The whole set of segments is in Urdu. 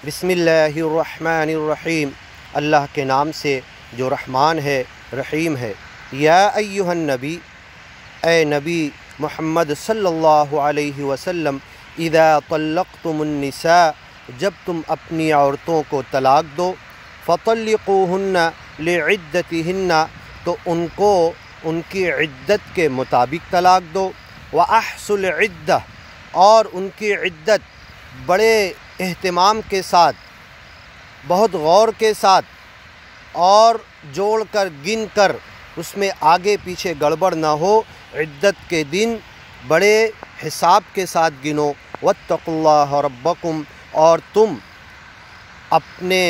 بسم اللہ الرحمن الرحیم، اللہ کے نام سے جو رحمان ہے رحیم ہے۔ یا ایہا النبی، اے نبی محمد صلی اللہ علیہ وسلم، اذا طلقتم النساء، جب تم اپنی عورتوں کو طلاق دو، فطلقوہن لعدتہن، تو ان کو ان کی عدت کے مطابق طلاق دو، وَأَحْصُوا الْعِدَّةَ، اور ان کی عدت بڑے اہتمام کے ساتھ، بہت غور کے ساتھ اور جوڑ کر گن کر، اس میں آگے پیچھے گڑبڑ نہ ہو، عدت کے دن بڑے حساب کے ساتھ گنو۔ واتقوا اللہ ربکم، اور تم اپنے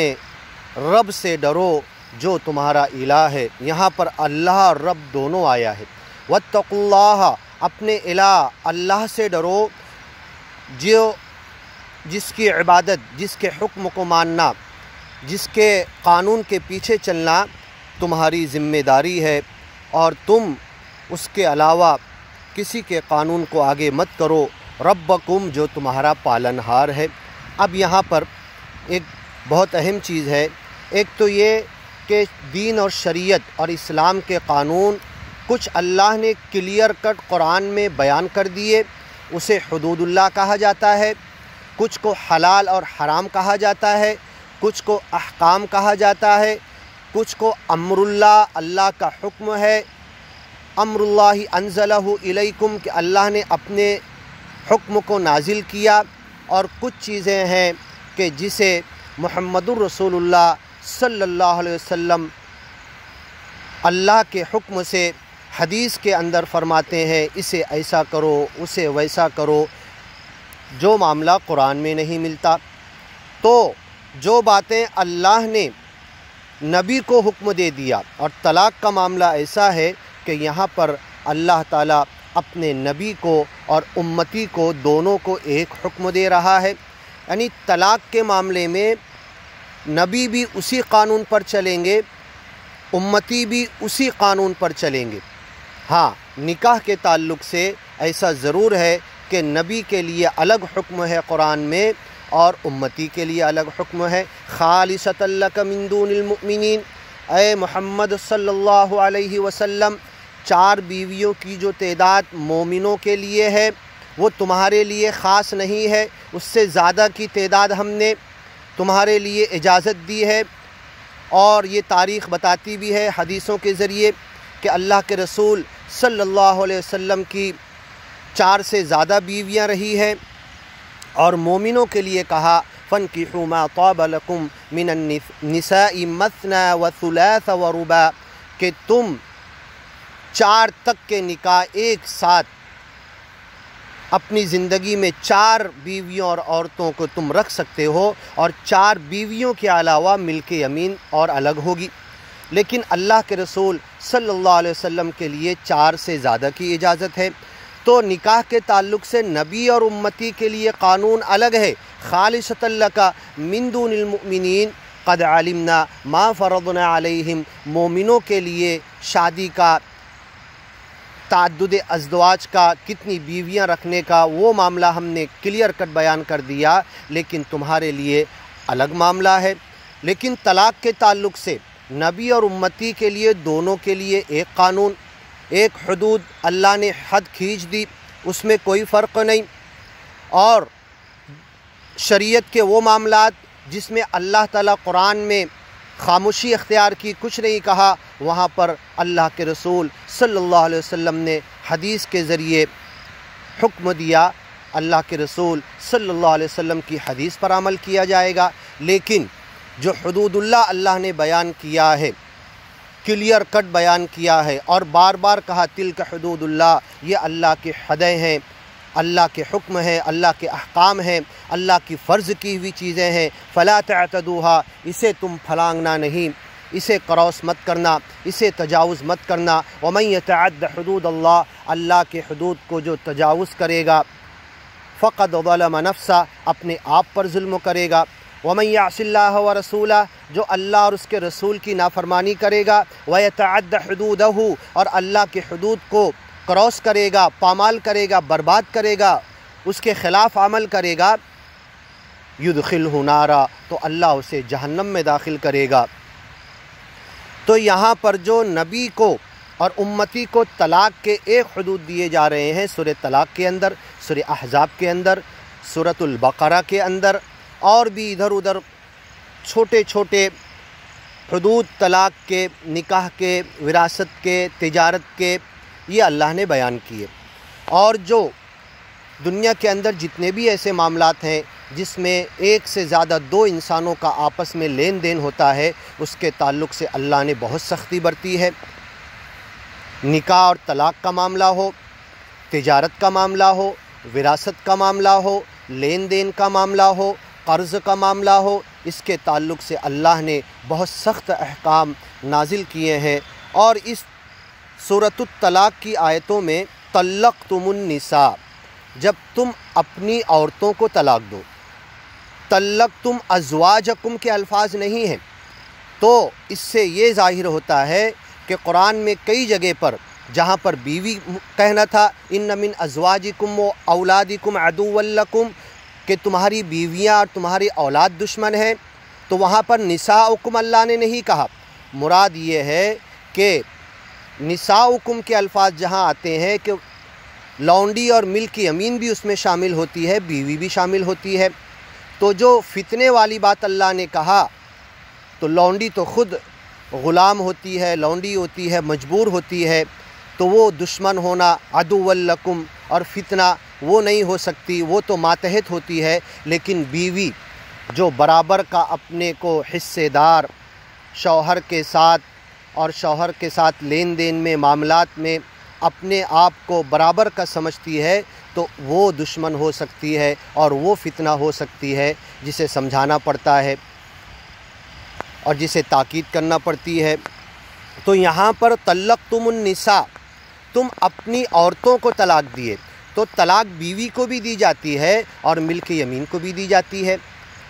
رب سے ڈرو جو تمہارا الہ ہے۔ یہاں پر اللہ اور رب دونوں آیا ہے۔ واتقوا اللہ، اپنے الہ اللہ سے ڈرو، جس کی عبادت، جس کے حکم کو ماننا، جس کے قانون کے پیچھے چلنا تمہاری ذمہ داری ہے، اور تم اس کے علاوہ کسی کے قانون کو آگے مت کرو۔ ربکم، جو تمہارا پالنہار ہے۔ اب یہاں پر ایک بہت اہم چیز ہے، ایک تو یہ کہ دین اور شریعت اور اسلام کے قانون کچھ اللہ نے کلیئر کٹ قرآن میں بیان کر دیے، اسے حدود اللہ کہا جاتا ہے، کچھ کو حلال اور حرام کہا جاتا ہے، کچھ کو احکام کہا جاتا ہے، کچھ کو امر اللہ، اللہ کا حکم ہے، امر اللہ انزلہ الیکم، کہ اللہ نے اپنے حکم کو نازل کیا، اور کچھ چیزیں ہیں کہ جسے محمد الرسول اللہ صلی اللہ علیہ وسلم اللہ کے حکم سے حدیث کے اندر فرماتے ہیں، اسے ایسا کرو، اسے ویسا کرو، جو معاملہ قرآن میں نہیں ملتا۔ تو جو باتیں اللہ نے نبی کو حکم دے دیا، اور طلاق کا معاملہ ایسا ہے کہ یہاں پر اللہ تعالیٰ اپنے نبی کو اور امتی کو دونوں کو ایک حکم دے رہا ہے، یعنی طلاق کے معاملے میں نبی بھی اسی قانون پر چلیں گے، امتی بھی اسی قانون پر چلیں گے۔ ہاں، نکاح کے تعلق سے ایسا ضرور ہے کہ نبی کے لیے الگ حکم ہے قرآن میں، اور امتی کے لیے الگ حکم ہے۔ خالصۃ لک من دون المؤمنین، اے محمد صلی اللہ علیہ وسلم، 4 بیویوں کی جو تعداد مومنوں کے لیے ہے وہ تمہارے لیے خاص نہیں ہے، اس سے زیادہ کی تعداد ہم نے تمہارے لیے اجازت دی ہے، اور یہ تاریخ بتاتی بھی ہے حدیثوں کے ذریعے کہ اللہ کے رسول صلی اللہ علیہ وسلم کی 4 سے زیادہ بیویاں رہی ہیں، اور مومنوں کے لیے کہا فَانْكِحُوا مَا طَابَ لَكُم مِّنَ النِّسَاءِ مَثْنَىٰ وَثُلَاثَ وَرُبَاعَ، کہ تم 4 تک کے نکاح ایک ساتھ اپنی زندگی میں 4 بیویوں اور عورتوں کو تم رکھ سکتے ہو، اور 4 بیویوں کے علاوہ ملک یمین اور الگ ہوگی۔ لیکن اللہ کے رسول صلی اللہ علیہ وسلم کے لیے 4 سے زیادہ کی اجازت ہے۔ تو نکاح کے تعلق سے نبی اور امتی کے لیے قانون الگ ہے۔ خالصۃ لک من دون المؤمنین قد علمنا ما فرضنا علیہم، مومنوں کے لیے شادی کا، تعدد ازدواج کا، کتنی بیویاں رکھنے کا وہ معاملہ ہم نے کلیئر کٹ بیان کر دیا، لیکن تمہارے لیے الگ معاملہ ہے۔ لیکن طلاق کے تعلق سے نبی اور امتی کے لیے دونوں کے لیے ایک قانون، ایک حدود، اللہ نے حد کھینچ دی، اس میں کوئی فرق نہیں۔ اور شریعت کے وہ معاملات جس میں اللہ تعالیٰ قرآن میں خاموشی اختیار کی، کچھ نہیں کہا، وہاں پر اللہ کے رسول صلی اللہ علیہ وسلم نے حدیث کے ذریعے حکم دیا، اللہ کے رسول صلی اللہ علیہ وسلم کی حدیث پر عمل کیا جائے گا۔ لیکن جو حدود اللہ اللہ نے بیان کیا ہے، کلیئر کٹ بیان کیا ہے، اور بار بار کہا تلک حدود اللہ، یہ اللہ کی حدیں ہیں، اللہ کے حکم ہیں، اللہ کے احکام ہیں، اللہ کی فرض کی ہوئی چیزیں ہیں، فلا تعتدوها، اسے تم پھلانگنا نہیں، اسے کراس مت کرنا، اسے تجاوز مت کرنا۔ ومن یتعد حدود اللہ، اللہ کے حدود کو جو تجاوز کرے گا، فقد ظلم نفسہ، اپنے آپ پر ظلم کرے گا۔ ومن یعص اللہ ورسولہ، جو اللہ اور اس کے رسول کی نافرمانی کرے گا، ویتعد حدودہ، اور اللہ کے حدود کو کراس کرے گا، پامال کرے گا، برباد کرے گا، اس کے خلاف عمل کرے گا، یدخلہ نارا، تو اللہ اسے جہنم میں داخل کرے گا۔ تو یہاں پر جو نبی کو اور امتی کو طلاق کے ایک حدود دیے جا رہے ہیں، سورہ طلاق کے اندر، سورہ احزاب کے اندر، سورۃ البقرہ کے اندر، اور بھی ادھر ادھر چھوٹے چھوٹے حدود طلاق کے، نکاح کے، وراثت کے، تجارت کے، یہ اللہ نے بیان کیے۔ اور جو دنیا کے اندر جتنے بھی ایسے معاملات ہیں جس میں ایک سے زیادہ دو انسانوں کا آپس میں لین دین ہوتا ہے، اس کے تعلق سے اللہ نے بہت سختی برتی ہے۔ نکاح اور طلاق کا معاملہ ہو، تجارت کا معاملہ ہو، وراثت کا معاملہ ہو، لین دین کا معاملہ ہو، قرض کا معاملہ ہو، اس کے تعلق سے اللہ نے بہت سخت احکام نازل کیے ہیں۔ اور اس سورۃ الطلاق کی آیتوں میں طلقتم النساء، جب تم اپنی عورتوں کو طلاق دو، طلقتم ازواجکم کے الفاظ نہیں ہیں، تو اس سے یہ ظاہر ہوتا ہے کہ قرآن میں کئی جگہ پر جہاں پر بیوی کہنا تھا ان من ازواجکم و اولادکم عدو لکم، کہ تمہاری بیویاں اور تمہاری اولاد دشمن ہیں، تو وہاں پر نساؤکم اللہ نے نہیں کہا۔ مراد یہ ہے کہ نساؤکم کے الفاظ جہاں آتے ہیں کہ لونڈی اور ملک یمین بھی اس میں شامل ہوتی ہے، بیوی بھی شامل ہوتی ہے، تو جو فتنے والی بات اللہ نے کہا، تو لونڈی تو خود غلام ہوتی ہے، لونڈی ہوتی ہے، مجبور ہوتی ہے، تو وہ دشمن ہونا عدو لکم، اور فتنہ وہ نہیں ہو سکتی، وہ تو ماتحت ہوتی ہے۔ لیکن بیوی جو برابر کا اپنے کو حصے دار شوہر کے ساتھ اور شوہر کے ساتھ لین دین میں، معاملات میں اپنے آپ کو برابر کا سمجھتی ہے، تو وہ دشمن ہو سکتی ہے اور وہ فتنہ ہو سکتی ہے جسے سمجھانا پڑتا ہے اور جسے تاکید کرنا پڑتی ہے۔ تو یہاں پر طلقتم النساء، تم اپنی عورتوں کو طلاق دیے، تو طلاق بیوی کو بھی دی جاتی ہے اور ملک یمین کو بھی دی جاتی ہے۔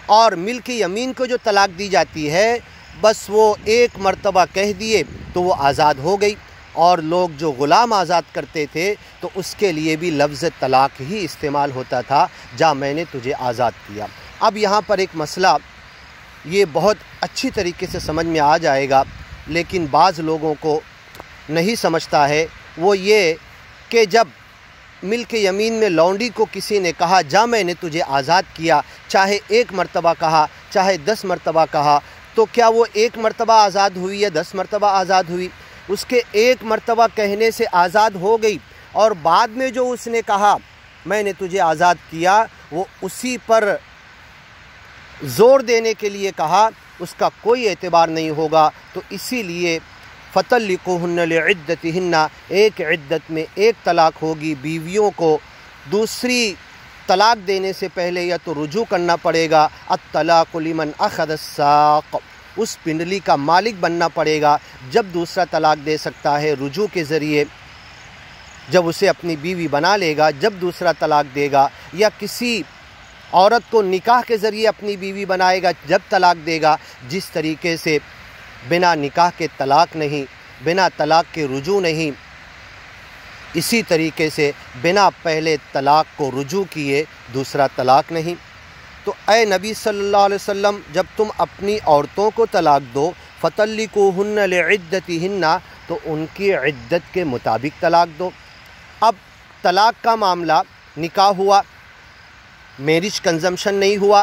اور ملک یمین کو جو طلاق دی جاتی ہے، بس وہ ایک مرتبہ کہہ دیے تو وہ آزاد ہو گئی، اور لوگ جو غلام آزاد کرتے تھے تو اس کے لیے بھی لفظ طلاق ہی استعمال ہوتا تھا، جا میں نے تجھے آزاد کیا۔ اب یہاں پر ایک مسئلہ یہ بہت اچھی طریقے سے سمجھ میں آ جائے گا، لیکن بعض لوگوں کو نہیں سمجھتا ہے، وہ یہ کہ جب ملک یمین میں لونڈی کو کسی نے کہا جا میں نے تجھے آزاد کیا، چاہے ایک مرتبہ کہا چاہے 10 مرتبہ کہا، تو کیا وہ ایک مرتبہ آزاد ہوئی یا 10 مرتبہ آزاد ہوئی؟ اس کے ایک مرتبہ کہنے سے آزاد ہو گئی، اور بعد میں جو اس نے کہا میں نے تجھے آزاد کیا، وہ اسی پر زور دینے کے لیے کہا، اس کا کوئی اعتبار نہیں ہوگا۔ تو اسی لیے فَطَلِّقُوهُنَّ لِعِدَّتِهِنَّ، ایک عدت میں ایک طلاق ہوگی۔ بیویوں کو دوسری طلاق دینے سے پہلے یا تو رجوع کرنا پڑے گا، الطلاق لمن اخذ الساق، اس پنڈلی کا مالک بننا پڑے گا، جب دوسرا طلاق دے سکتا ہے رجوع کے ذریعے، جب اسے اپنی بیوی بنا لے گا، جب دوسرا طلاق دے گا، یا کسی عورت کو نکاح کے ذریعے اپنی بیوی بنائے گا جب طلاق دے گا۔ جس طریقے سے بنا نکاح کے طلاق نہیں، بنا طلاق کے رجوع نہیں، اسی طریقے سے بنا پہلے طلاق کو رجوع کیے دوسرا طلاق نہیں۔ تو اے نبی صلی اللہ علیہ وسلم، جب تم اپنی عورتوں کو طلاق دو، فَطَلِّقُوهُنَّ لِعِدَّتِهِنَّ، تو ان کی عدت کے مطابق طلاق دو۔ اب طلاق کا معاملہ، نکاح ہوا، میرج کنزمپشن نہیں ہوا،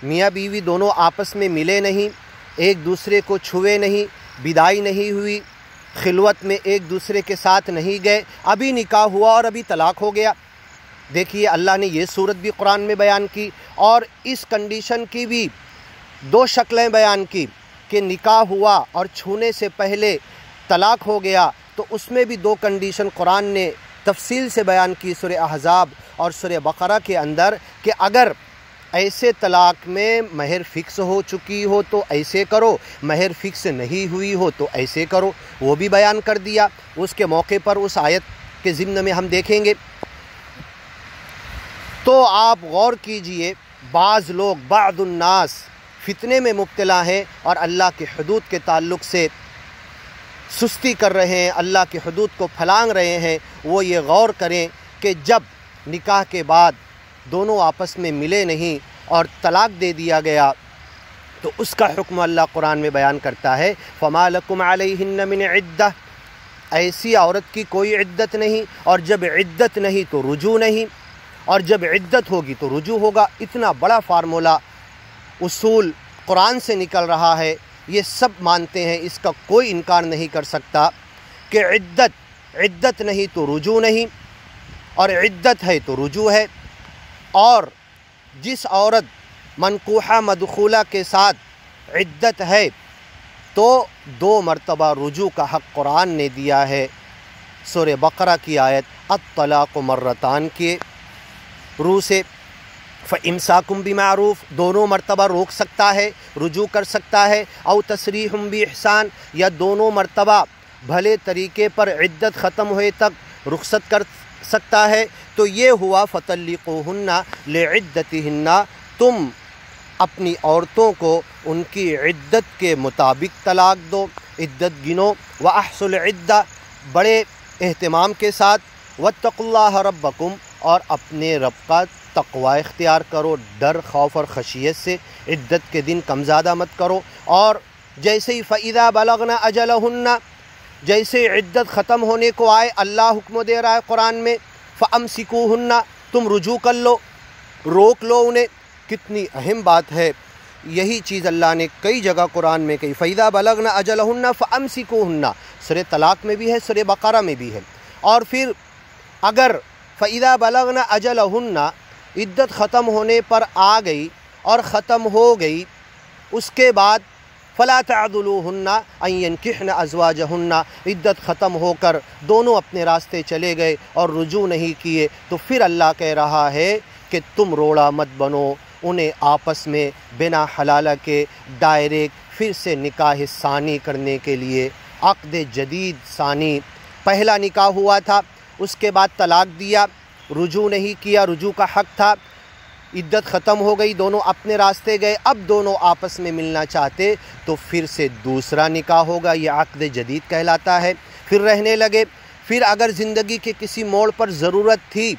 میاں بیوی دونوں آپس میں ملے نہیں، ایک دوسرے کو چھوئے نہیں، بدائی نہیں ہوئی، خلوت میں ایک دوسرے کے ساتھ نہیں گئے، ابھی نکاح ہوا اور ابھی طلاق ہو گیا۔ دیکھیے اللہ نے یہ صورت بھی قرآن میں بیان کی، اور اس کنڈیشن کی بھی 2 شکلیں بیان کی کہ نکاح ہوا اور چھونے سے پہلے طلاق ہو گیا، تو اس میں بھی 2 کنڈیشن قرآن نے تفصیل سے بیان کی سورہ احزاب اور سورہ بقرہ کے اندر، کہ اگر ایسے طلاق میں مہر فکس ہو چکی ہو تو ایسے کرو، مہر فکس نہیں ہوئی ہو تو ایسے کرو، وہ بھی بیان کر دیا۔ اس کے موقع پر اس آیت کے ضمن میں ہم دیکھیں گے۔ تو آپ غور کیجئے، بعض لوگ، بعض الناس فتنے میں مبتلا ہیں اور اللہ کے حدود کے تعلق سے سستی کر رہے ہیں، اللہ کی حدود کو پھلانگ رہے ہیں۔ وہ یہ غور کریں کہ جب نکاح کے بعد دونوں آپس میں ملے نہیں اور طلاق دے دیا گیا تو اس کا حکم اللہ قرآن میں بیان کرتا ہے فما لکم علیہن من عدہ، ایسی عورت کی کوئی عدت نہیں، اور جب عدت نہیں تو رجوع نہیں، اور جب عدت ہوگی تو رجوع ہوگا۔ اتنا بڑا فارمولہ اصول قرآن سے نکل رہا ہے، یہ سب مانتے ہیں، اس کا کوئی انکار نہیں کر سکتا کہ عدت نہیں تو رجوع نہیں، اور عدت ہے تو رجوع ہے۔ اور جس عورت منکوحہ مدخولہ کے ساتھ عدت ہے تو 2 مرتبہ رجوع کا حق قرآن نے دیا ہے۔ سورہ بقرہ کی آیت الطلاق مرتان کے روح سے فَإِمْسَاكُمْ بِمَعْرُوف، دونوں مرتبہ روک سکتا ہے، رجوع کر سکتا ہے، او تسریح بِإِحسان، یا دونوں مرتبہ بھلے طریقے پر عدت ختم ہوئے تک رخصت کر سکتا ہے۔ تو یہ ہوا فَطَلِّقُوهُنَّ لِعِدَّتِهِنَّ، تم اپنی عورتوں کو ان کی عدت کے مطابق طلاق دو، عدت گنو۔ وَأَحْصُوا الْعِدَّةَ، بڑے اہتمام کے ساتھ، وَاتَّقُوا اللَّهَ رَبَّكُمْ، اور اپنے رب کا تقوی اختیار کرو، ڈر خوف اور خشیت سے، عدت کے دن کم زیادہ مت کرو۔ اور جیسے ہی فَإِذَا بَلَغْنَ أَجَلَهُنَّ، جیسے عدت ختم ہونے کو آئے، اللہ حکم دے رہا ہے قرآن میں فَأَمْسِكُوهُنَّ، تم رجوع کر لو، روک لو انہیں۔ کتنی اہم بات ہے، یہی چیز اللہ نے کئی جگہ قرآن میں کہی، فَإِذَا بَلَغْنَ أَجَلَهُنَّ فَأَمْسِكُوهُنَّ، سورہ طلاق میں بھی ہے، سورہ بقرہ میں بھی ہے۔ اور پھر اگر فَإِذَا بَلَغْنَ أَجَلَهُنَّ عدت ختم ہونے پر آ گئی اور ختم ہو گئی، اس کے بعد فَلَا تَعْضُلُوهُنَّ أَن يَنكِحْنَ أَزْوَاجَهُنَّ، عدت ختم ہو کر دونوں اپنے راستے چلے گئے اور رجوع نہیں کیے، تو پھر اللہ کہہ رہا ہے کہ تم روڑا مت بنو، انہیں آپس میں بنا حلالہ کے ڈائریکٹ پھر سے نکاح ثانی کرنے کے لیے، عقد جدید ثانی، پہلا نکاح ہوا تھا، اس کے بعد طلاق دیا، رجوع نہیں کیا، رجوع کا حق تھا، عدت ختم ہو گئی، دونوں اپنے راستے گئے، اب دونوں آپس میں ملنا چاہتے تو پھر سے دوسرا نکاح ہوگا، یہ عقد جدید کہلاتا ہے۔ پھر رہنے لگے، پھر اگر زندگی کے کسی موڑ پر ضرورت تھی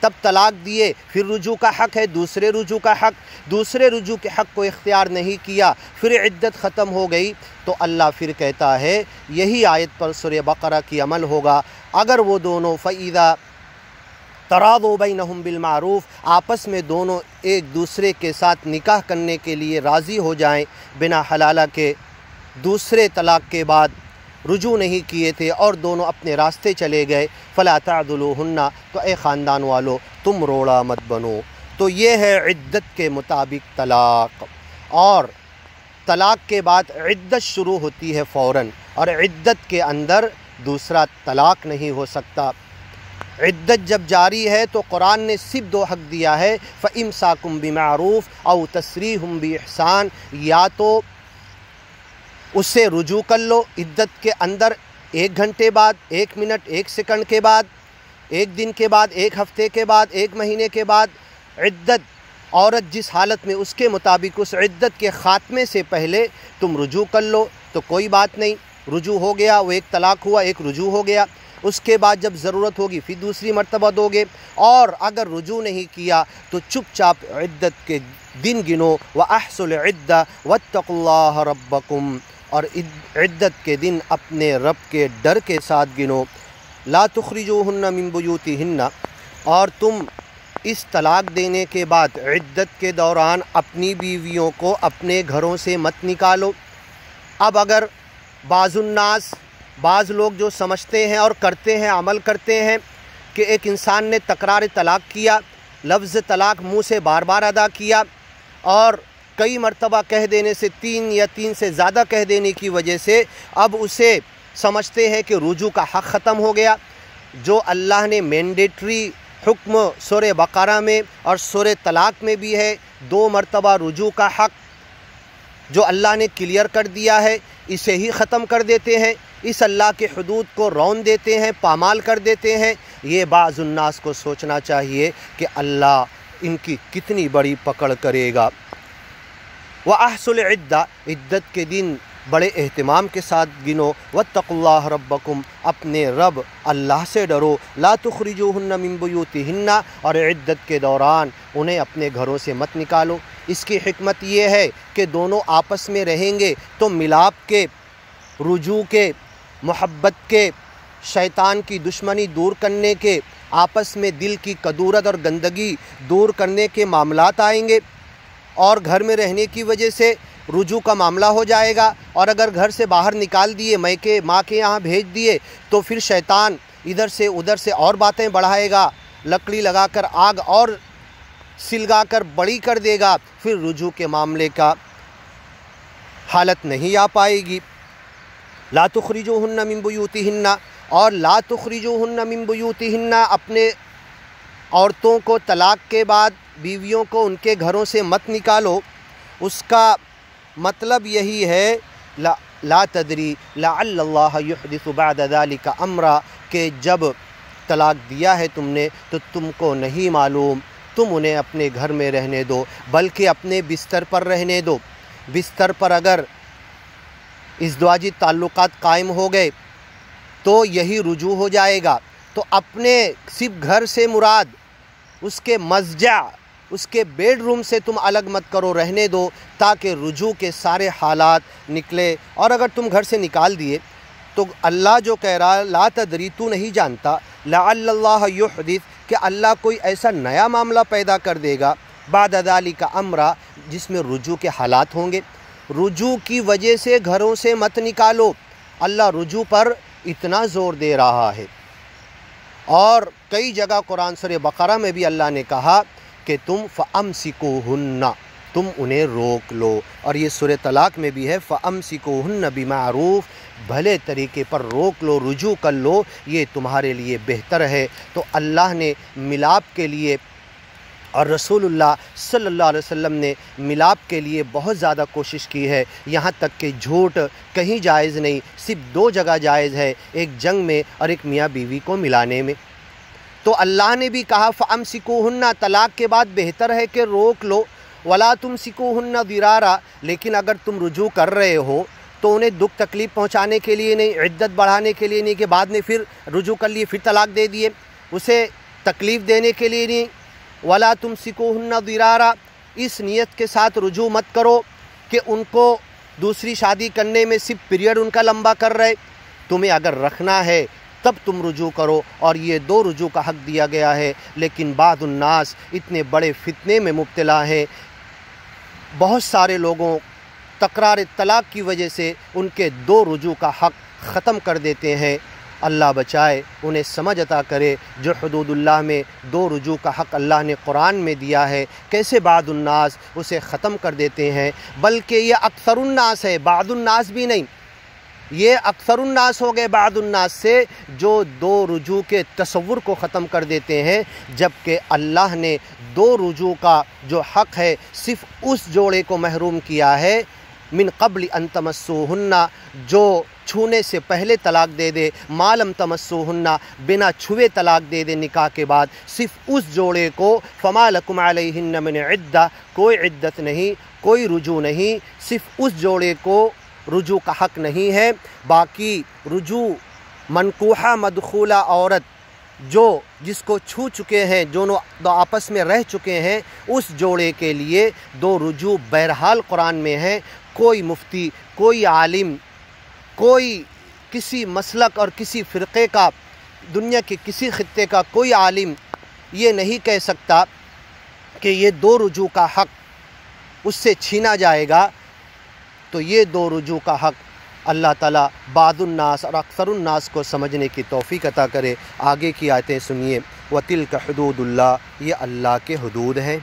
تب طلاق دیے، پھر رجوع کا حق ہے، دوسرے رجوع کا حق، دوسرے رجوع کے حق کو اختیار نہیں کیا، پھر عدت ختم ہو گئی، تو اللہ پھر کہتا ہے یہی آیت پر سورہ بقرہ کی عمل ہوگا۔ اگر وہ دونوں فَإِذَا تَرَاضَوْا بَيْنَهُمْ بِالْمَعْرُوف، آپس میں دونوں ایک دوسرے کے ساتھ نکاح کرنے کے لیے راضی ہو جائیں بنا حلالہ کے، دوسرے طلاق کے بعد رجوع نہیں کیے تھے اور دونوں اپنے راستے چلے گئے، فَلَا تَعْضُلُوهُنَّ، تو اے خاندان والو تم روڑا مت بنو۔ تو یہ ہے عدت کے مطابق طلاق، اور طلاق کے بعد عدت شروع ہوتی ہے فوراً، اور عدت کے اندر دوسرا طلاق نہیں ہو سکتا۔ عدت جب جاری ہے تو قرآن نے صرف 2 حق دیا ہے، فَإِمْسَاكُمْ بِمَعْرُوف أَوْ تَسْرِيحٌ بِإِحْسَان، یا تو اس سے رجوع کر لو عدت کے اندر، 1 گھنٹے بعد، 1 منٹ، 1 سیکنڈ کے بعد، 1 دن کے بعد، 1 ہفتے کے بعد، 1 مہینے کے بعد، عدت عورت جس حالت میں اس کے مطابق اس عدت کے خاتمے سے پہلے تم رجوع کر لو تو کوئی بات نہیں، رجوع ہو گیا، وہ 1 طلاق ہوا، 1 رجوع ہو گیا، اس کے بعد جب ضرورت ہوگی پھر دوسری مرتبہ دو گے، اور اگر رجوع نہیں کیا تو چپ چاپ عدت کے دن گنو، وَأَحْصُوا الْعِدَّةَ وَاتَّقُوا اللَّهَ رَبَّكُمْ، اور عدت کے دن اپنے رب کے ڈر کے ساتھ گنو۔ لا تخرجوهن من بیوتہن، اور تم اس طلاق دینے کے بعد عدت کے دوران اپنی بیویوں کو اپنے گھروں سے مت نکالو۔ اب اگر بعض لوگ جو سمجھتے ہیں اور کرتے ہیں، عمل کرتے ہیں کہ ایک انسان نے تکرار طلاق کیا، لفظ طلاق منہ سے بار بار ادا کیا، اور کئی مرتبہ کہہ دینے سے، 3 یا 3 سے زیادہ کہہ دینے کی وجہ سے اب اسے سمجھتے ہیں کہ رجوع کا حق ختم ہو گیا۔ جو اللہ نے مینڈیٹری حکم سورہ بقرہ میں اور سورہ طلاق میں بھی ہے، 2 مرتبہ رجوع کا حق جو اللہ نے کلیئر کر دیا ہے، اسے ہی ختم کر دیتے ہیں، اس اللہ کے حدود کو رون دیتے ہیں، پامال کر دیتے ہیں۔ یہ بعض الناس کو سوچنا چاہیے کہ اللہ ان کی کتنی بڑی پکڑ کرے گا۔ وَأَحْصُوا الْعِدَّةَ، عدت کے دن بڑے اہتمام کے ساتھ گنو، وَاتَّقُوا اللَّهَ رَبَّكُمْ، اپنے رب اللہ سے ڈرو، لَا تُخْرِجُوهُنَّ مِن بُيُوتِهِنَّ، اور عدت کے دوران انہیں اپنے گھروں سے مت نکالو۔ اس کی حکمت یہ ہے کہ دونوں آپس میں رہیں گے تو ملاپ کے، رجوع کے، محبت کے، شیطان کی دشمنی دور کرنے کے، آپس میں دل کی کدورت اور گندگی دور کرنے کے معاملات آئیں گے، اور گھر میں رہنے کی وجہ سے رجوع کا معاملہ ہو جائے گا۔ اور اگر گھر سے باہر نکال دیے، ماں کے یہاں بھیج دیے، تو پھر شیطان ادھر سے ادھر سے اور باتیں بڑھائے گا، لکڑی لگا کر آگ اور سلگا کر بڑی کر دے گا، پھر رجوع کے معاملے کا حالت نہیں آ پائے گی۔ لا تخرجوہن من بیوتہن، اور لا تخرجوہن من بیوتہن، اپنے عورتوں کو طلاق کے بعد، بیویوں کو ان کے گھروں سے مت نکالو۔ اس کا مطلب یہی ہے لا تدری لعل اللہ یحدث بعد ذلک امرا، کہ جب طلاق دیا ہے تم نے تو تم کو نہیں معلوم، تم انہیں اپنے گھر میں رہنے دو، بلکہ اپنے بستر پر رہنے دو۔ بستر پر اگر ازدواجی تعلقات قائم ہو گئے تو یہی رجوع ہو جائے گا۔ تو اپنے صرف گھر سے مراد اس کے مضجع، اس کے بیڈ روم سے تم الگ مت کرو، رہنے دو، تاکہ رجوع کے سارے حالات نکلے۔ اور اگر تم گھر سے نکال دیے تو اللہ جو کہہ رہا ہے لا تدری، تو نہیں جانتا، لعل اللہ یحدث، کہ اللہ کوئی ایسا نیا معاملہ پیدا کر دے گا، بعد ذالک امرا، جس میں رجوع کے حالات ہوں گے۔ رجوع کی وجہ سے گھروں سے مت نکالو، اللہ رجوع پر اتنا زور دے رہا ہے۔ اور کئی جگہ قرآن سورہ بقرہ میں بھی اللہ نے کہا کہ تم فَأَمْسِكُوهُنَّ، تم انہیں روک لو، اور یہ سورہ طلاق میں بھی ہے فَأَمْسِكُوهُنَّ بِمَعْرُوف، بھلے طریقے پر روک لو، رجوع کر لو، یہ تمہارے لیے بہتر ہے۔ تو اللہ نے ملاپ کے لیے اور رسول اللہ صلی اللہ علیہ وسلم نے ملاپ کے لیے بہت زیادہ کوشش کی ہے، یہاں تک کہ جھوٹ کہیں جائز نہیں، صرف دو جگہ جائز ہے، ایک جنگ میں اور ایک میاں بیوی کو ملانے میں۔ تو اللہ نے بھی کہا فَأَمْسِكُوهُنَّ، طلاق کے بعد بہتر ہے کہ روک لو، وَلَا تُمْسِكُوهُنَّ ضِرَارًا، لیکن اگر تم رجوع کر رہے ہو تو انہیں دکھ تکلیف پہنچانے کے لیے نہیں، عدت بڑھانے کے لیے نہیں کہ بعد میں پھر رجوع کر لیے پھر طلاق دے دیے، اسے تکلیف دینے کے لیے نہیں۔ وَلَا تُمْسِكُوهُنَّ ضِرَارًا، اس نیت کے ساتھ رجوع مت کرو کہ ان کو دوسری شادی کرنے میں صرف پیریڈ ان کا لمبا کر رہے، تمہیں اگر رکھنا ہے تب تم رجوع کرو، اور یہ دو رجوع کا حق دیا گیا ہے۔ لیکن بعض الناس اتنے بڑے فتنے میں مبتلا ہیں، بہت سارے لوگوں تکرار طلاق کی وجہ سے ان کے دو رجوع کا حق ختم کر دیتے ہیں۔ اللہ بچائے، انہیں سمجھ عطا کرے، جو حدود اللہ میں دو رجوع کا حق اللہ نے قرآن میں دیا ہے، کیسے بعض الناس اسے ختم کر دیتے ہیں۔ بلکہ یہ اکثر الناس ہے، بعض الناس بھی نہیں، یہ اکثر الناس ہو گئے بعض الناس سے، جو دو رجوع کے تصور کو ختم کر دیتے ہیں، جبکہ اللہ نے دو رجوع کا جو حق ہے صرف اس جوڑے کو محروم کیا ہے، من قبل ان تمسوہن، جو چھونے سے پہلے طلاق دے دے، ما لم تمسوہن، بنا چھوے طلاق دے دے نکاح کے بعد، صرف اس جوڑے کو، فما لکم علیہن من عدہ، کوئی عدت نہیں، کوئی رجوع نہیں، صرف اس جوڑے کو رجوع کا حق نہیں ہے۔ باقی رجوع منکوحہ مدخولہ عورت جس کو چھو چکے ہیں، جو آپس میں رہ چکے ہیں، اس جوڑے کے لیے دو رجوع بہرحال قرآن میں ہیں۔ کوئی مفتی، کوئی عالم، کوئی کسی مسلک اور کسی فرقے کا، دنیا کے کسی خطے کا کوئی عالم یہ نہیں کہہ سکتا کہ یہ دو رجوع کا حق اس سے چھینا جائے گا۔ تو یہ دو رجوع کا حق اللہ تعالیٰ بعض الناس اور اکثر الناس کو سمجھنے کی توفیق عطا کرے۔ آگے کی آیتیں سنیے۔ وَتِلْكَ حُدُودُ اللَّهِ، یہ اللہ کے حدود ہیں۔